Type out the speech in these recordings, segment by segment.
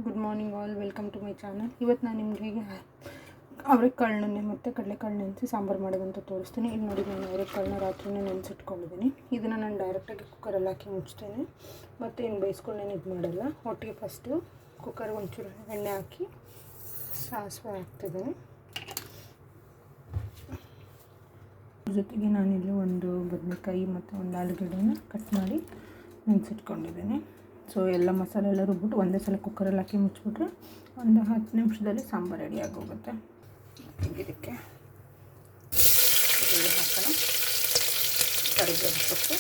Good morning all, welcome to my channel. ಇವತ್ತು ನಾನು ನಿಮಗೆ ಅವರೆಕಾಳನ್ನೇ ಮತ್ತು ಕಡಲೆಕಾಳು ನೆನೆಸಿ ಸಾಂಬಾರು ಮಾಡೋದಂತ ತೋರಿಸ್ತೀನಿ. ಇಲ್ಲಿ ನೋಡಿ, ನಾನು ಅವರೆಕಾಳನ್ನ ರಾತ್ರಿನೇ ನೆನೆಸಿಟ್ಕೊಂಡಿದ್ದೀನಿ. ಇದನ್ನು ನಾನು ಡೈರೆಕ್ಟಾಗಿ ಕುಕ್ಕರಲ್ಲಿ ಹಾಕಿ ಮುಚ್ತೇನೆ, ಮತ್ತು ಏನು ಬೇಯಿಸ್ಕೊಂಡೇನು ಇದು ಮಾಡಲ್ಲ. ಒಟ್ಟಿಗೆ ಫಸ್ಟು ಕುಕ್ಕರ್ಗೆ ಒಂಚೂರು ಎಣ್ಣೆ ಹಾಕಿ ಸಾಸಿವೆ ಹಾಕ್ತಿದ್ದೀನಿ. ಜೊತೆಗೆ ನಾನಿಲ್ಲಿ ಒಂದು ಬದನೆಕಾಯಿ ಮತ್ತು ಒಂದು ಆಲೂಗಡ್ಡೆನ ಕಟ್ ಮಾಡಿ ನೆನೆಸಿಟ್ಕೊಂಡಿದ್ದೀನಿ. ಸೊ ಎಲ್ಲ ಮಸಾಲೆ ಎಲ್ಲ ರುಬ್ಬಿಟ್ಟು ಒಂದೇ ಸಲ ಕುಕ್ಕರಲ್ಲಿ ಹಾಕಿ ಮುಚ್ಚಿಬಿಟ್ರೆ ಒಂದು 10 ನಿಮಿಷದಲ್ಲಿ ಸಾಂಬಾರು ರೆಡಿ ಆಗೋಗುತ್ತೆ. ಇದಕ್ಕೆ ಹಾಕೋಣ ಕರಿಬೇವು ಸೊಪ್ಪು,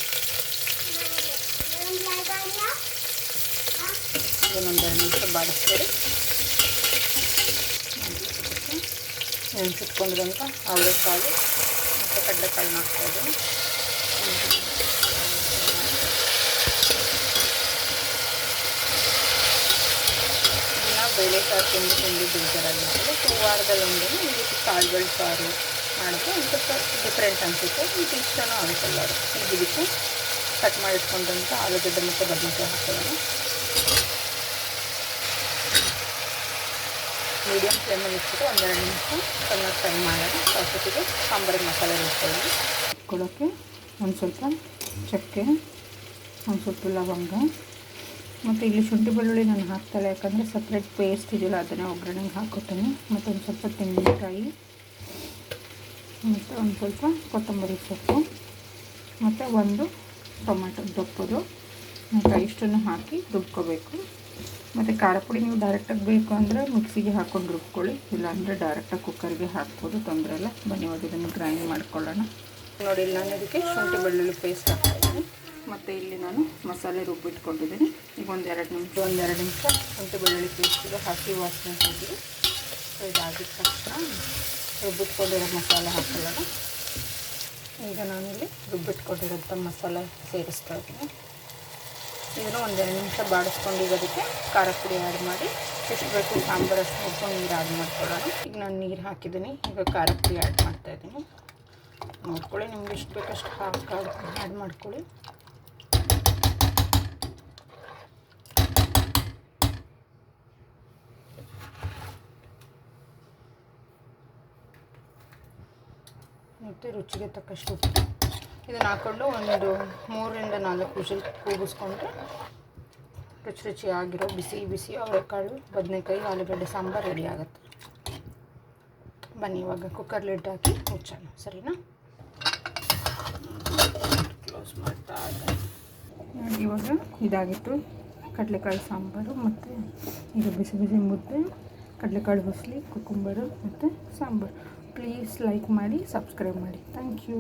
ಇದನ್ನೊಂದು 2 ನಿಮಿಷ ಬಾಡಿಸ್ಬೇಡಿ. ನೆನೆಸಿಟ್ಕೊಂಡಿರೋಂಥ ಅವರೆಕಾಳು ಮತ್ತು ಕಡಲೆಕಾಳನ್ನ ಹಾಕ್ತಾಯಿದ್ದೀನಿ. ಬೇಳೆ ಸಾರು ತಿಂದು ಬೇಜಾರಾಗಿರ್ತದೆ. ಸೊ ವಾರದಲ್ಲಿ ಒಂದೇ ಈ ರೀತಿ ಕಾಳುಗಳ ಸಾರು ಮಾಡಿದ್ರೆ ಒಂದು ಸ್ವಲ್ಪ ಡಿಫ್ರೆಂಟ್ ಅನಿಸುತ್ತೆ, ಇದು ಇಷ್ಟನೂ ಆಗುತ್ತಲ್ಲ. ಈಗ ಇದಕ್ಕೆ ಕಟ್ ಮಾಡಿಟ್ಕೊಂಡಂಥ ಆಲೂಗಡ್ಡೆ ಮತ್ತು ಬದನೆಕಾಯಿ ಹಾಕೋಣ. ಮೀಡಿಯಮ್ ಫ್ಲೇಮಲ್ಲಿ ಇಟ್ಬಿಟ್ಟು 1-2 ನಿಮಿಷ ಚೆನ್ನಾಗಿ ಫ್ರೈ ಮಾಡೋಣ. ಅಷ್ಟೊತ್ತಿಗೆ ಸಾಂಬಾರಿಗೆ ಮಸಾಲೆ ರುಬ್ಕೊಳ್ಳೋಣ. ಇಟ್ಕೊಳ್ಳೋಕ್ಕೆ ಒಂದು ಸ್ವಲ್ಪ ಚಕ್ಕೆ, ಒಂದು ಸ್ವಲ್ಪ ಲವಂಗ, ಮತ್ತು ಇಲ್ಲಿ ಶುಂಠಿ ಬೆಳ್ಳುಳ್ಳಿ ನಾನು ಹಾಕ್ತಾಳೆ, ಯಾಕಂದರೆ ಸಪ್ರೇಟ್ ಪೇಸ್ಟ್ ಇದೆಯಲ್ಲ ಅದನ್ನೇ ಒಗ್ಗರಣೆಗೆ ಹಾಕೋತೀನಿ. ಮತ್ತು ಒಂದು ಸ್ವಲ್ಪ ತೆಂಗಿನಕಾಯಿ, ಮತ್ತು ಒಂದು ಸ್ವಲ್ಪ ಕೊತ್ತಂಬರಿ ಸೊಪ್ಪು, ಮತ್ತು ಒಂದು ಟೊಮೆಟೊ ದಪ್ಪದು, ಮತ್ತು ಇಷ್ಟನ್ನು ಹಾಕಿ ರುಬ್ಕೋಬೇಕು. ಮತ್ತು ಖಾರ ಪುಡಿ ನೀವು ಡೈರೆಕ್ಟಾಗಿ ಬೇಕು ಅಂದರೆ ಮಿಕ್ಸಿಗೆ ಹಾಕ್ಕೊಂಡು ರುಬ್ಕೊಳ್ಳಿ, ಇಲ್ಲಾಂದರೆ ಡೈರೆಕ್ಟಾಗಿ ಕುಕ್ಕರ್ಗೆ ಹಾಕ್ಬೋದು, ತೊಂದರೆ ಇಲ್ಲ. ಬನ್ನಿ ಇವಾಗ ಇದನ್ನು ಗ್ರೈಂಡ್ ಮಾಡ್ಕೊಳ್ಳೋಣ. ನೋಡಿ, ಇಲ್ಲಿ ನಾನು ಇದಕ್ಕೆ ಶುಂಠಿ ಬೆಳ್ಳುಳ್ಳಿ ಪೇಸ್ಟ್ ಹಾಕ್ತಾಯಿದ್ದೀನಿ, ಮತ್ತು ಇಲ್ಲಿ ನಾನು ಮಸಾಲೆ ರುಬ್ಬಿಟ್ಕೊಂಡಿದ್ದೀನಿ. ಈಗ ಒಂದೆರಡು ನಿಮಿಷ ಶುಂಠಿ ಬೆಳ್ಳುಳ್ಳಿ ಪೇಸ್ಟಿಗೆ ಹಾಕಿ ವಾಸನೆ ಹೋಗಿ ಇದಾಗಿದ ತಕ್ಷಣ ರುಬ್ಬಿಟ್ಕೊಂಡಿರೋ ಮಸಾಲೆ ಹಾಕೊಳ್ಳೋಣ. ಈಗ ನಾನಿಲ್ಲಿ ರುಬ್ಬಿಟ್ಕೊಂಡಿರೋಂಥ ಮಸಾಲೆ ಸೇರಿಸ್ತಾ ಇದ್ದೀನಿ. ಇದನ್ನು 1-2 ನಿಮಿಷ ಬಾಡಿಸ್ಕೊಂಡು ಈಗ ಅದಕ್ಕೆ ಖಾರ ಪುಡಿ ಆ್ಯಡ್ ಮಾಡಿ ಎಷ್ಟು ಬೇಕು ಸಾಂಬಾರು ಅಷ್ಟು ನೋಡ್ಕೊಂಡು ನೀರು ಆ್ಯಡ್ ಮಾಡ್ಕೊಳ್ಳೋಣ. ಈಗ ನಾನು ನೀರು ಹಾಕಿದ್ದೀನಿ, ಈಗ ಖಾರ ಪುಡಿ ಆ್ಯಡ್ ಮಾಡ್ತಾಯಿದ್ದೀನಿ. ನೋಡ್ಕೊಳ್ಳಿ, ನಿಮ್ಗೆ ಎಷ್ಟು ಬೇಕಷ್ಟು ಆ್ಯಡ್ ಮಾಡ್ಕೊಳ್ಳಿ. ಮತ್ತು ರುಚಿಗೆ ತಕ್ಕಷ್ಟು ಉಪ್ಪು ಇದನ್ನು ಹಾಕ್ಕೊಂಡು ಒಂದು 3-4 ವಿಷಲ್ ಕೂಗಿಸ್ಕೊಂಡ್ರೆ ರುಚಿಯಾಗಿರೋ ಬಿಸಿ ಅವರೆಕಾಳು ಬದನೆಕಾಯಿ ಆಲೂಗಡ್ಡೆ ಸಾಂಬಾರು ರೆಡಿ ಆಗುತ್ತೆ. ಬನ್ನಿ ಇವಾಗ ಕುಕ್ಕರ್ ಲಿಡ್ ಹಾಕಿ ಮುಚ್ಚೋಣ, ಸರಿನಾ? ಕ್ಲೋಸ್ ಮಾಡ್ತಾ ಇದ್ದೀನಿ. ಇವಾಗ ಇದಾಗಿತ್ತು ಕಡಲೆಕಾಳು ಸಾಂಬಾರು, ಮತ್ತು ಈಗ ಬಿಸಿ ಮುದ್ದೆ, ಕಡಲೆಕಾಳು ಬಸ್ಲಿ, ಕುಕ್ಕುಂಬರು ಮತ್ತು ಸಾಂಬಾರು. ಪ್ಲೀಸ್ ಲೈಕ್ ಮಾಡಿ, ಸಬ್ಸ್ಕ್ರೈಬ್ ಮಾಡಿ. Thank you.